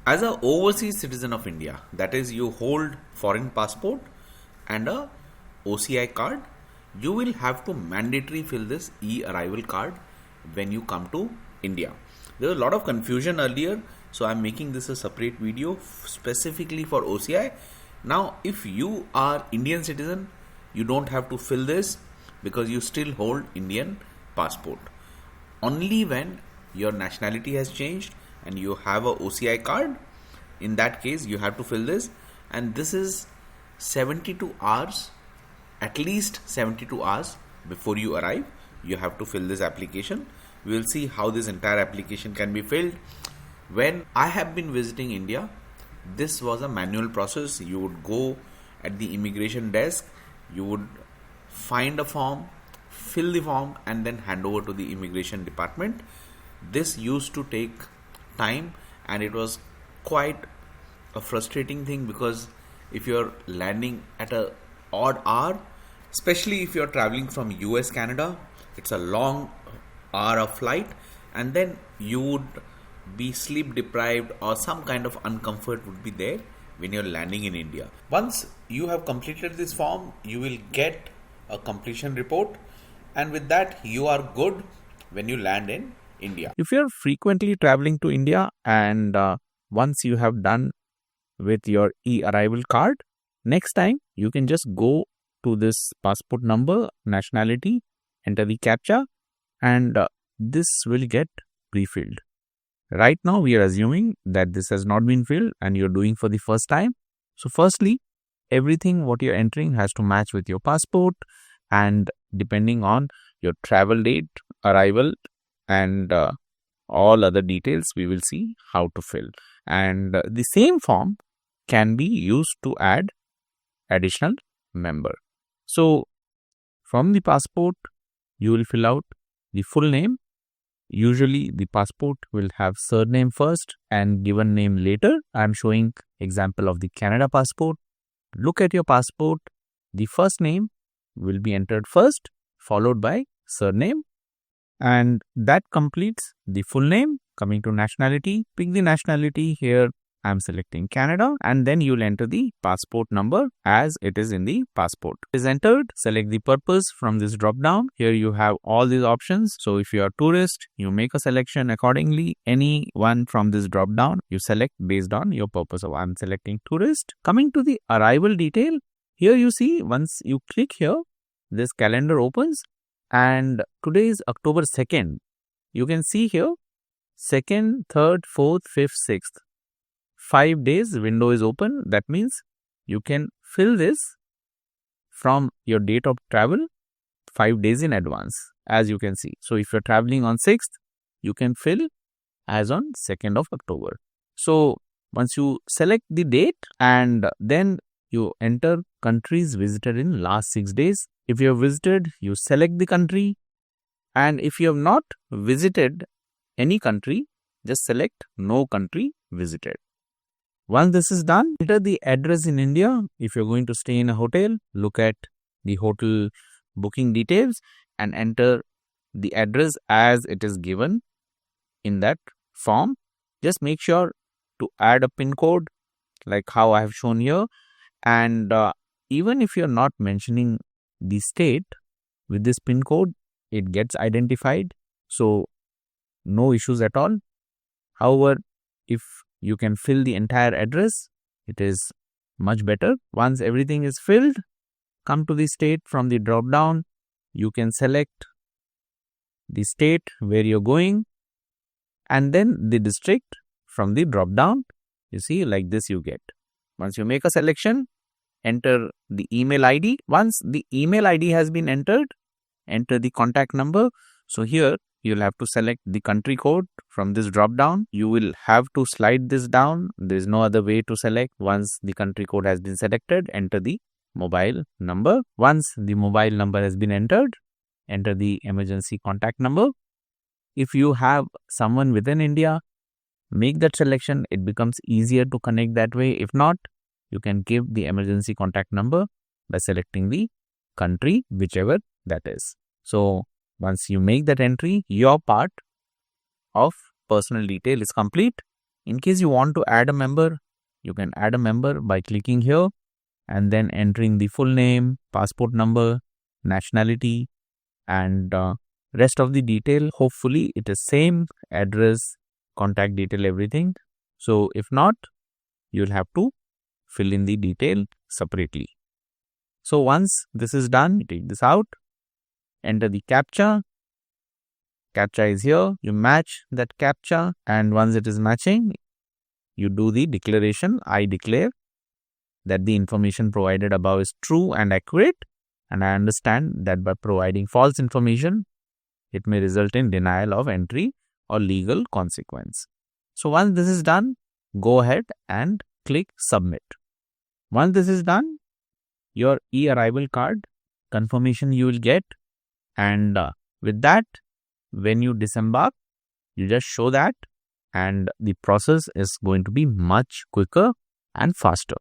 As a overseas citizen of India, that is, you hold foreign passport and a OCI card, you will have to mandatory fill this e-arrival card when you come to India. There was a lot of confusion earlier, so I'm making this a separate video specifically for OCI. Now, if you are Indian citizen, you don't have to fill this because you still hold Indian passport. Only when your nationality has changed and you have a OCI card, in that case you have to fill this, and this is 72 hours, at least 72 hours before you arrive you have to fill this application. We will see how this entire application can be filled. When I have been visiting India, this was a manual process. You would go at the immigration desk, you would find a form, fill the form, and then hand over to the immigration department. This used to take time, and it was quite a frustrating thing because if you're landing at a odd hour, especially if you're traveling from US Canada, it's a long hour of flight, and then you would be sleep deprived or some kind of uncomfort would be there when you're landing in India. Once you have completed this form, you will get a completion report, and with that you are good when you land in India. If you're frequently traveling to India and once you have done with your e-arrival card, next time you can just go to this passport number, nationality, enter the CAPTCHA, and this will get pre-filled. Right now we are assuming that this has not been filled and you're doing for the first time. So firstly, everything what you're entering has to match with your passport, and depending on your travel date, arrival, and all other details we will see how to fill. And the same form can be used to add additional member. So from the passport you will fill out the full name. Usually the passport will have surname first and given name later. I am showing example of the Canada passport. Look at your passport. The first name will be entered first, followed by surname, and that completes the full name. Coming to nationality, pick the nationality. Here I am selecting Canada, and then you'll enter the passport number as it is in the passport. It is entered. Select the purpose from this drop down. Here you have all these options. So if you are tourist, you make a selection accordingly. Any one from this drop down you select based on your purpose. So I am selecting tourist. Coming to the arrival detail, here you see once you click here, this calendar opens, and today is October 2nd. You can see here 2nd, 3rd, 4th, 5th, 6th. 5 days window is open. That means you can fill this from your date of travel 5 days in advance, as you can see. So if you're traveling on 6th, you can fill as on 2nd of October. So once you select the date, and then you enter countries visited in last 6 days. If you have visited, you select the country, and if you have not visited any country, just select no country visited. Once this is done, enter the address in India. If you're going to stay in a hotel, look at the hotel booking details and enter the address as it is given in that form. Just make sure to add a PIN code like how I have shown here, and even if you're not mentioning the state, with this PIN code it gets identified, so no issues at all. However, if you can fill the entire address, it is much better. Once everything is filled, come to the state from the drop down. You can select the state where you're going, and then the district from the drop down. You see, like this you get. Once you make a selection, enter the email ID. Once the email ID has been entered, enter the contact number. So here you'll have to select the country code from this drop down. You will have to slide this down. There is no other way to select. Once the country code has been selected, enter the mobile number. Once the mobile number has been entered, enter the emergency contact number. If you have someone within India, make that selection. It becomes easier to connect that way. If not, you can give the emergency contact number by selecting the country, whichever that is. So once you make that entry, your part of personal detail is complete. In case you want to add a member, you can add a member by clicking here and then entering the full name, passport number, nationality, and rest of the detail. Hopefully it is same address, contact detail, everything. So if not, you'll have to fill in the detail separately. So once this is done, you take this out, enter the CAPTCHA. CAPTCHA is here. You match that CAPTCHA, and once it is matching, you do the declaration. I declare that the information provided above is true and accurate, and I understand that by providing false information, it may result in denial of entry or legal consequence. So once this is done, go ahead and click submit. Once this is done, your e-arrival card confirmation you will get, and with that, when you disembark, you just show that, and the process is going to be much quicker and faster.